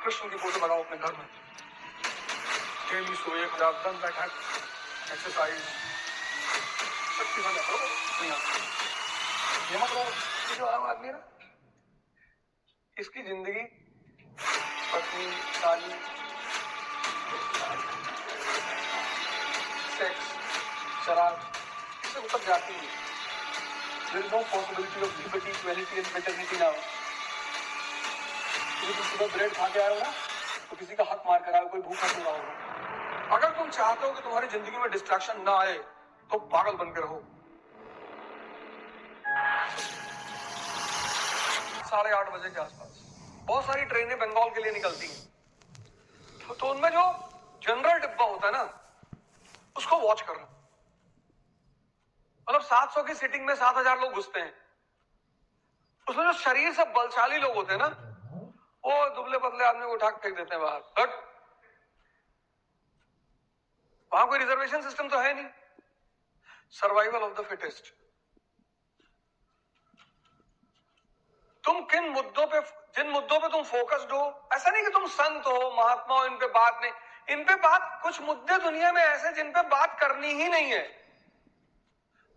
कृष्ण की फोटो लगाओ अपने घर में, डेली सो 1000 दंड बैठक एक्सरसाइज शक्तिशाली करो। नहीं आता ये मत करो। ये जो आम आदमी है ना, इसकी जिंदगी पत्नी, साली, सेक्स, शराब इससे ऊपर जाती है। There is no possibility of liberty, equality and fraternity now. तुम सुबह ब्रेड खा के आए हो ना, तो किसी का हक मार कर आए, कोई भूखा सो रहा होगा। अगर तुम चाहते हो कि तुम्हारी जिंदगी में डिस्ट्रैक्शन ना आए, तो पागल बनकर रहो। 8:30 बजे के आसपास बहुत सारी ट्रेनें बंगाल के लिए निकलती हैं, तो उनमें जो जनरल डिब्बा होता है ना, उसको वॉच करना। मतलब 700 की सीटिंग में 7000 लोग घुसते हैं। उसमें जो शरीर से बलशाली लोग होते हैं ना, वो दुबले पतले आदमी को उठा के फेंक देते हैं बाहर। बट वहां कोई रिजर्वेशन सिस्टम तो है नहीं। Survival of the fittest. तुम किन मुद्दों पे, जिन मुद्दों पे तुम फोकस्ड हो, ऐसा नहीं कि तुम संत हो, महात्मा हो, इन पे बात नहीं। इन पे बात, कुछ मुद्दे दुनिया में ऐसे जिन पे बात करनी ही नहीं है।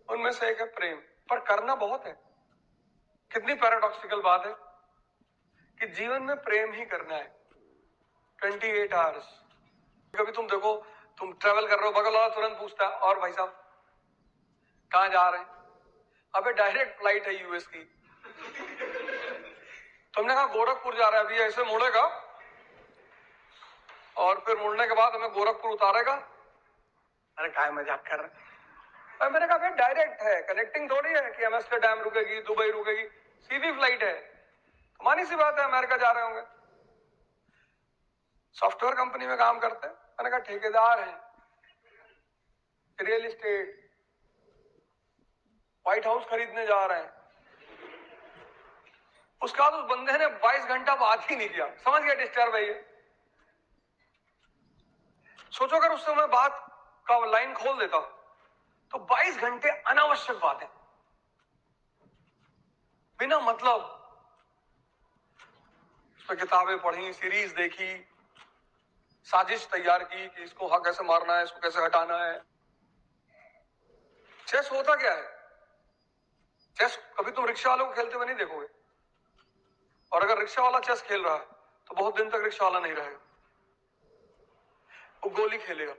उनमें से एक है प्रेम, पर करना बहुत है। कितनी पैराडॉक्सिकल बात है कि जीवन में प्रेम ही करना है 28 आवर्स। कभी तुम देखो, तुम ट्रेवल कर रहे हो, बगल वाला तुरंत पूछता है, और भाई साहब कहां जा रहे हैं? अबे डायरेक्ट फ्लाइट है यूएस की। तुमने कहा गोरखपुर जा रहा है, अभी ऐसे मुड़ेगा और फिर मुड़ने के बाद हमें गोरखपुर उतारेगा। अरे काय मजाक कर रहे। मैंने कहा डायरेक्ट है, कनेक्टिंग थोड़ी है कि एम्स्टर्डम रुकेगी, दुबई रुकेगी, सीधी फ्लाइट है। मानी सी बात है, अमेरिका जा रहे होंगे। सॉफ्टवेयर कंपनी में काम करते हैं। मैंने कहा ठेकेदार हैं, रियल एस्टेट, व्हाइट हाउस खरीदने जा रहे हैं। उसके बाद उस बंदे ने 22 घंटा बात ही नहीं किया। समझ गया डिस्टर्ब है ये। सोचो अगर उससे मैं बात का लाइन खोल देता तो 22 घंटे अनावश्यक बातें, बिना मतलब। उसमें किताबें पढ़ी, सीरीज देखी, साजिश तैयार की कि इसको हाँ कैसे मारना है, इसको कैसे हटाना है। चेस होता क्या है? चेस कभी तुम रिक्शा वालों को खेलते हुए नहीं देखोगे। और अगर रिक्शा वाला चेस खेल रहा है तो बहुत दिन तक रिक्शा वाला नहीं रहेगा, वो गोली खेलेगा।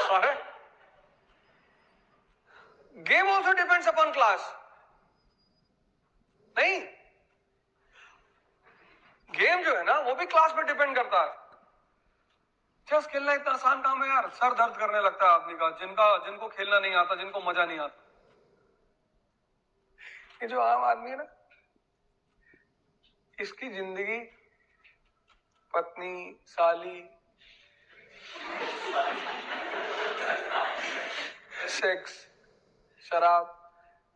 अरे game also depends upon class. नहीं, गेम जो है ना वो भी क्लास पे डिपेंड करता है। चेस खेलना इतना आसान काम है यार, सर दर्द करने लगता है आदमी का, जिनको खेलना नहीं आता, जिनको मजा नहीं आता। ये जो आम आदमी है ना, इसकी जिंदगी पत्नी, साली, सेक्स, शराब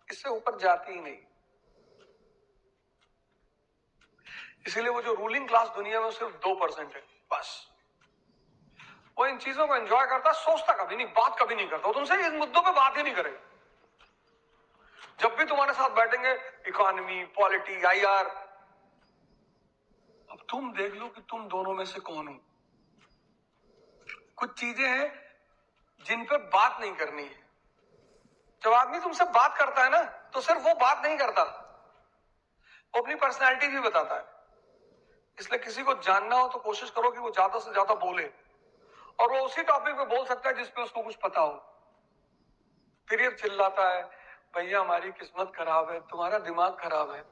इससे ऊपर जाती ही नहीं। इसीलिए वो जो रूलिंग क्लास दुनिया में सिर्फ 2% है बस। वो इन चीजों को एंजॉय करता, सोचता कभी नहीं, बात कभी नहीं करता। वो तुमसे इन मुद्दों पे बात ही नहीं करेगा। जब भी तुम्हारे साथ बैठेंगे, इकोनॉमी, पॉलिटी, आईआर, अब तुम देख लो कि तुम दोनों में से कौन हो। कुछ चीजें हैं जिन पे बात नहीं करनी है। जब आदमी तुमसे बात करता है ना, तो सिर्फ वो बात नहीं करता, वो अपनी पर्सनैलिटी भी बताता है। इसलिए किसी को जानना हो तो कोशिश करो कि वो ज्यादा से ज्यादा बोले, और वो उसी टॉपिक पे बोल सकता है जिसपे उसको कुछ पता हो। फिर ये चिल्लाता है, भैया हमारी किस्मत खराब है, तुम्हारा दिमाग खराब है।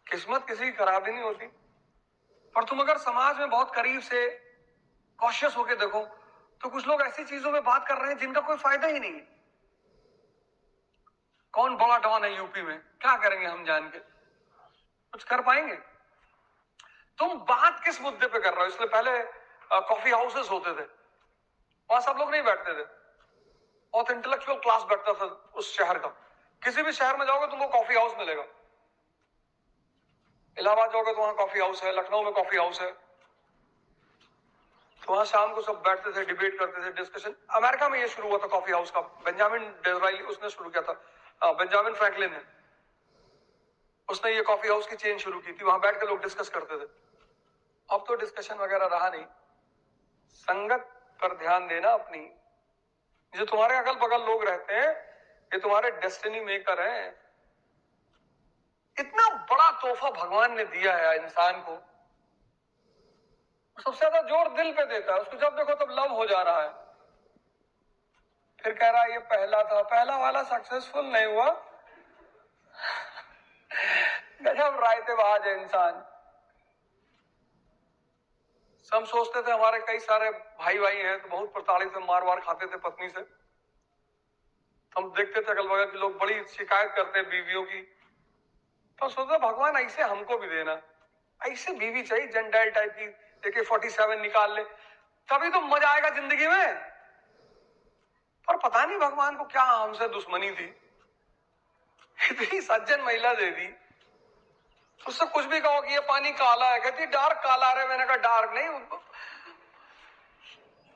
किस्मत किसी की खराब ही नहीं होती। पर तुम अगर समाज में बहुत करीब से कॉशियस होके देखो, तो कुछ लोग ऐसी चीजों में बात कर रहे हैं जिनका कोई फायदा ही नहीं है। कौन बड़ा डॉन है यूपी में, क्या करेंगे हम जान के? कुछ कर पाएंगे? तुम बात किस मुद्दे पे कर रहे हो? इसलिए पहले कॉफी हाउसेस होते थे, वहां सब लोग नहीं बैठते थे, बहुत इंटेलेक्चुअल क्लास बैठता था उस शहर का। किसी भी शहर में जाओगे तुमको कॉफी हाउस मिलेगा। इलाहाबाद जाओगे तो वहां कॉफी हाउस है, लखनऊ में कॉफी हाउस है। तो वहां शाम को सब बैठते थे, डिबेट करते थे, डिस्कशन। अमेरिका में ये शुरू हुआ था कॉफी हाउस का, बेंजामिन डिज़राइली उसने शुरू किया था, बेंजामिन फ्रैंकलिन ने। उसने ये कॉफी हाउस की चेन शुरू की थी, वहां बैठ के लोग डिस्कस करते थे। अब तो डिस्कशन वगैरह रहा नहीं। संगत पर ध्यान देना अपनी। जो तुम्हारे अगल बगल लोग रहते हैं, ये तुम्हारे डेस्टिनी मेकर हैं। इतना बड़ा तोहफा भगवान ने दिया है इंसान को। सबसे ज्यादा जोर दिल पे देता है, उसको जब देखो तब लव हो जा रहा है। फिर कह रहा है ये पहला था, पहला वाला सक्सेसफुल नहीं हुआ। गजब रायतेबाज है इंसान। हम सोचते थे हमारे कई सारे भाई हैं तो बहुत प्रताड़ित से मार खाते थे पत्नी से। हम देखते थे अगल बगल के लोग बड़ी शिकायत करते हैं बीवियों की, तो सोचते भगवान ऐसे हमको भी देना, ऐसे बीवी चाहिए जंडाइल टाइप की, AK-47 निकाल ले, तभी तो मजा आएगा जिंदगी में। पर पता नहीं भगवान को क्या हमसे दुश्मनी थी, इतनी सज्जन महिला दे दी। उससे कुछ भी कहो कि ये पानी काला है, कहती डार्क काला है। मैंने कहा डार्क नहीं,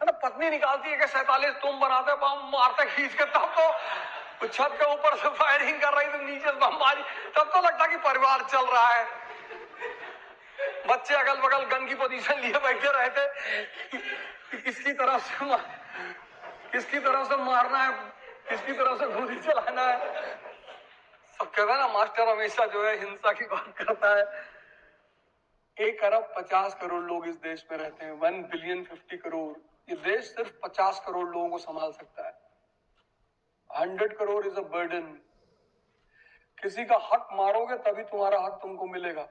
पत्नी निकालती है कि 47 तुम बनाते बम मारते खींच के, तब तो छत के ऊपर से फायरिंग कर रही, तो नीचे से बम मारी, तब तो लगता कि परिवार चल रहा है। बच्चे अगल बगल गन की पोजीशन लिए बैठे रहते कि किसकी तरफ से मारना है, किसकी तरफ से गोली चलाना है। सब कहते हैं ना मास्टर हमेशा जो है हिंसा की बात करता है। 1 अरब 50 करोड़ लोग इस देश में रहते हैं, 1 बिलियन 50 करोड़। ये देश सिर्फ 50 करोड़ लोगों को संभाल सकता है। 100 करोड़ इज अ बर्डन। किसी का हक मारोगे तभी तुम्हारा हक तुमको मिलेगा।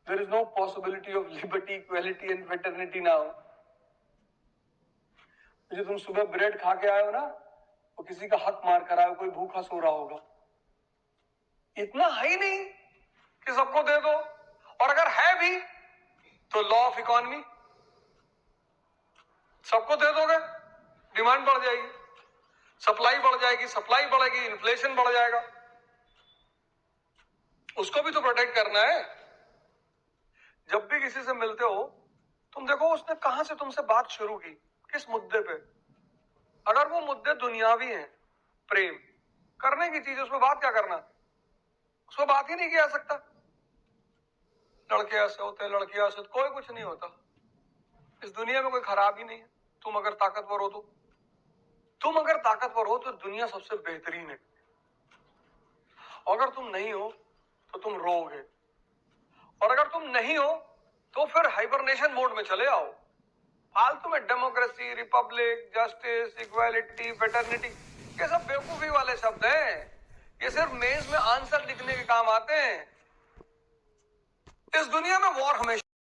There is no possibility of liberty, equality and fraternity now. जो तुम सुबह ब्रेड खा के आए हो ना, वो किसी का हक मार कर आए हो, कोई भूखा सो रहा होगा। इतना है ही नहीं कि सबको दे दो, और अगर है भी तो लॉ ऑफ इकोनॉमी, सबको दे दोगे डिमांड बढ़ जाएगी, सप्लाई बढ़ जाएगी, सप्लाई बढ़ेगी, इन्फ्लेशन बढ़ जाएगा। उसको भी तो प्रोटेक्ट करना है। जब भी किसी से मिलते हो तुम देखो उसने कहां से तुमसे बात शुरू की, किस मुद्दे पे। अगर वो मुद्दे दुनियावी हैं, प्रेम करने की चीज, उसमें बात क्या करना, उसमें बात ही नहीं किया सकता। लड़के ऐसे होते हैं, लड़कियां ऐसे, कोई कुछ नहीं होता इस दुनिया में, कोई खराब ही नहीं है। तुम अगर ताकतवर हो तो दुनिया सबसे बेहतरीन है। अगर तुम नहीं हो तो तुम रोगे, और अगर तुम नहीं हो तो फिर हाइबरनेशन मोड में चले आओ। फालतू में democracy, Republic, justice, equality, fraternity, ये सब बेवकूफी वाले शब्द हैं। ये सिर्फ मेंस में आंसर लिखने के काम आते हैं। इस दुनिया में वॉर हमेशा